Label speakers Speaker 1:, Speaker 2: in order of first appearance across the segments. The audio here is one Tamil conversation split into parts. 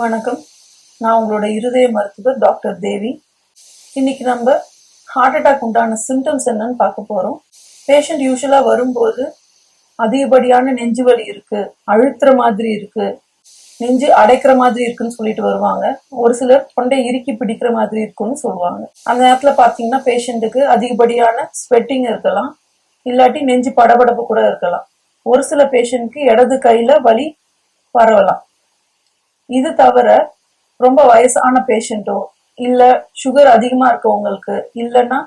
Speaker 1: வணக்கம். நான் உங்களோட இருதய மருத்துவர் டாக்டர் தேவி. இன்னைக்கு நம்ம ஹார்ட் அட்டாக் உண்டான சிம்டம்ஸ் என்னன்னு பார்க்க போறோம். பேஷண்ட் யூஸ்வலா வரும்போது அதிகப்படியான நெஞ்சு வலி இருக்கு, அழுத்துற மாதிரி இருக்கு, நெஞ்சு அடைக்கிற மாதிரி இருக்குன்னு சொல்லிட்டு வருவாங்க. ஒரு சிலர் தொண்டை இறுக்கி பிடிக்கிற மாதிரி இருக்குன்னு சொல்லுவாங்க. அந்த நேரத்துல பாத்தீங்கன்னா பேஷண்ட்டுக்கு அதிகப்படியான ஸ்வெட்டிங் இருக்கலாம், இல்லாட்டி நெஞ்சு படபடப்பு கூட இருக்கலாம். ஒரு சில பேஷண்ட்க்கு இடது கையில வலி பரவலாம். இது தவிர ரொம்ப வயசான பேஷண்ட்டோ இல்ல சுகர் அதிகமா இருக்கவங்களுக்கு இல்லைன்னா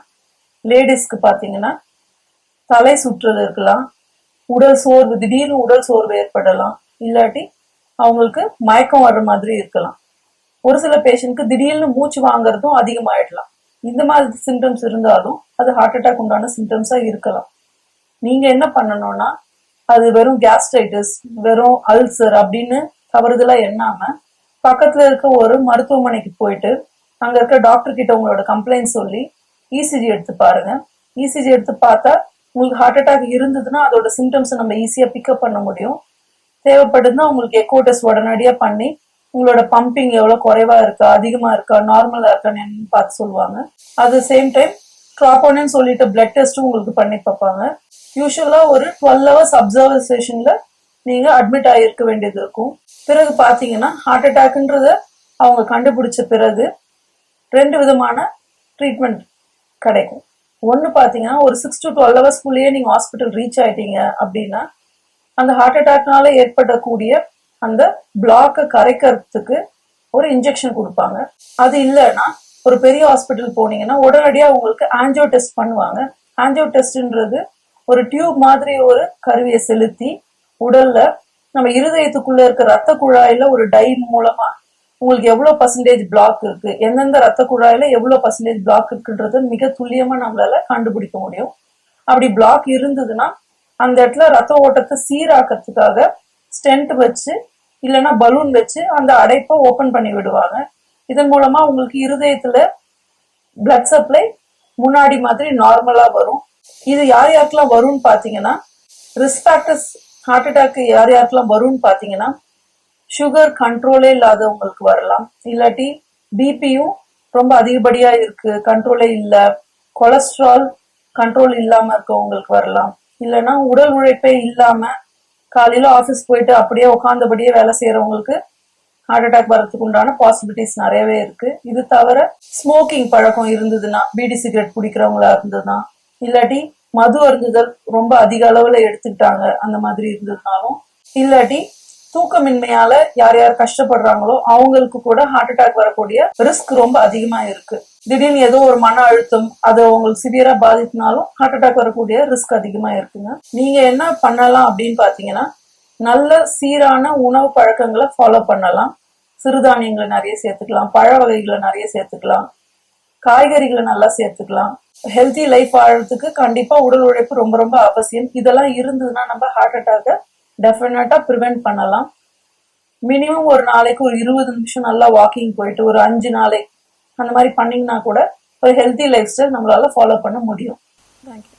Speaker 1: லேடிஸ்க்கு பாத்தீங்கன்னா தலை சுற்றல் இருக்கலாம், உடல் சோர்வு, திடீர்னு உடல் சோர்வு ஏற்படலாம், இல்லாட்டி அவங்களுக்கு மயக்கம் வர்ற மாதிரி இருக்கலாம். ஒரு சில பேஷண்ட்க்கு திடீர்னு மூச்சு வாங்குறதும் அதிகமாயிடலாம். இந்த மாதிரி சிம்டம்ஸ் இருந்தாலும் அது ஹார்ட் அட்டாக் உண்டான சிம்டம்ஸா இருக்கலாம். நீங்க என்ன பண்ணணும்னா, அது வெறும் கேஸ்ட்ரைட்டிஸ், வெறும் அல்சர் அப்படின்னு தவறுதலா எண்ணாம பக்கத்துல இருக்க ஒரு மருத்துவமனைக்கு போயிட்டு அங்க இருக்க டாக்டர் கிட்ட உங்களோட கம்ப்ளைண்ட் சொல்லி இசிஜி எடுத்து பாருங்க. இசிஜி எடுத்து பார்த்தா உங்களுக்கு ஹார்ட் அட்டாக் இருந்ததுன்னா அதோட சிம்டம்ஸ் நம்ம ஈஸியா பிக்கப் பண்ண முடியும். தேவைப்படுதுன்னா உங்களுக்கு எக்கோ டெஸ்ட் உடனடியா பண்ணி உங்களோட பம்பிங் எவ்வளவு குறைவா இருக்கா, அதிகமா இருக்கா, நார்மலா இருக்கான்னு பார்த்து சொல்லுவாங்க. அட் த சேம் டைம் ட்ராபோனின்னு சொல்லிட்டு பிளட் டெஸ்ட்டும் உங்களுக்கு பண்ணி பார்ப்பாங்க. யூஸ்வலா ஒரு 12 hours அப்சர்வேஷன்ல நீங்க அட்மிட் ஆகிருக்க வேண்டியது இருக்கும். பிறகு பாத்தீங்கன்னா ஹார்ட் அட்டாக்ன்றத அவங்க கண்டுபிடிச்ச பிறகு 2 விதமான ட்ரீட்மெண்ட் கிடைக்கும். ஒன்னு பாத்தீங்கன்னா ஒரு 6 to 12 hours நீங்க ஹாஸ்பிட்டல் ரீச் ஆயிட்டீங்க அப்படின்னா அந்த ஹார்ட் அட்டாக்னால ஏற்படக்கூடிய அந்த பிளாக்கை கரைக்கிறதுக்கு ஒரு இன்ஜெக்ஷன் கொடுப்பாங்க. அது இல்லைன்னா ஒரு பெரிய ஹாஸ்பிட்டல் போனீங்கன்னா உடனடியா உங்களுக்கு ஆன்ஜியோ டெஸ்ட் பண்ணுவாங்க. ஆன்ஜியோ டெஸ்ட்ன்றது ஒரு டியூப் மாதிரி ஒரு கருவியை செலுத்தி உடல்ல நம்ம இருதயத்துக்குள்ள இருக்க ரத்த குழாயில ஒரு டை மூலமா உங்களுக்கு எவ்வளவு பர்சன்டேஜ் பிளாக் இருக்கு, எந்தெந்த ரத்த குழாயில எவ்வளவு பர்சன்டேஜ் பிளாக் இருக்குன்றது மிக துல்லியமா நம்மளால கண்டுபிடிக்க முடியும். அப்படி பிளாக் இருந்ததுன்னா அந்த இடத்துல ரத்த ஓட்டத்தை சீராக்கிறதுக்காக ஸ்டென்ட் வச்சு இல்லைன்னா பலூன் வச்சு அந்த அடைப்பை ஓபன் பண்ணி விடுவாங்க. இதன் மூலமா உங்களுக்கு இருதயத்துல பிளட் சப்ளை முன்னாடி மாதிரி நார்மலா வரும். இது யார் யாருக்கெல்லாம் வரும்னு பாத்தீங்கன்னா, ரிஸ்க் ஃபேக்டர்ஸ் ஹார்ட் அட்டாக் யார் யாருக்கெல்லாம் வரும்னு பாத்தீங்கன்னா, சுகர் கண்ட்ரோலே இல்லாதவங்களுக்கு வரலாம், இல்லாட்டி பிபியும் ரொம்ப அதிகப்படியா இருக்கு கண்ட்ரோலே இல்ல, கொலஸ்ட்ரால் கண்ட்ரோல் இல்லாம இருக்கவங்களுக்கு வரலாம், இல்லைன்னா உடல் உழைப்பே இல்லாம காலையில ஆபீஸ் போயிட்டு அப்படியே உட்காந்தபடியே வேலை செய்யறவங்களுக்கு ஹார்ட் அட்டாக் வர்றதுக்கு உண்டான பாசிபிலிட்டிஸ் நிறையவே இருக்கு. இது தவிர ஸ்மோக்கிங் பழக்கம் இருந்ததுன்னா, பீடி சிகரெட் குடிக்கிறவங்களா இருந்ததுன்னா, இல்லாட்டி மது அருந்துதல் ரொம்ப அதிக அளவுல எடுத்துக்கிட்டாங்க அந்த மாதிரி இருந்ததுனாலும், இல்லாட்டி தூக்கமின்மையால யார் யார் கஷ்டப்படுறாங்களோ அவங்களுக்கு கூட ஹார்ட் அட்டாக் வரக்கூடிய ரிஸ்க் ரொம்ப அதிகமா இருக்கு. திடீர்னு ஏதோ ஒரு மன அழுத்தம் அது உங்களுக்கு சிவியரா பாதித்தினாலும் ஹார்ட் அட்டாக் வரக்கூடிய ரிஸ்க் அதிகமா இருக்குங்க. நீங்க என்ன பண்ணலாம் அப்படின்னு பாத்தீங்கன்னா, நல்ல சீரான உணவு பழக்கங்களை ஃபாலோ பண்ணலாம். சிறுதானியங்களை நிறைய சேர்த்துக்கலாம், பழ வகைகளை நிறைய சேர்த்துக்கலாம், காய்கறிகளை நல்லா சேர்த்துக்கலாம். ஹெல்த்தி லைஃப் வாழறதுக்கு கண்டிப்பா உடல் உழைப்பு ரொம்ப ரொம்ப அவசியம். இதெல்லாம் இருந்ததுன்னா நம்ம ஹார்ட் அட்டாக்கை டெஃபினட்டா ப்ரிவென்ட் பண்ணலாம். மினிமம் ஒரு நாளைக்கு ஒரு 20 நிமிஷம் நல்லா வாக்கிங் போயிட்டு ஒரு 5 நாளைக்கு அந்த மாதிரி பண்ணீங்கன்னா கூட ஒரு ஹெல்த்தி லைஃப் ஸ்டைல் நம்மளால ஃபாலோ பண்ண முடியும். தேங்க்யூ.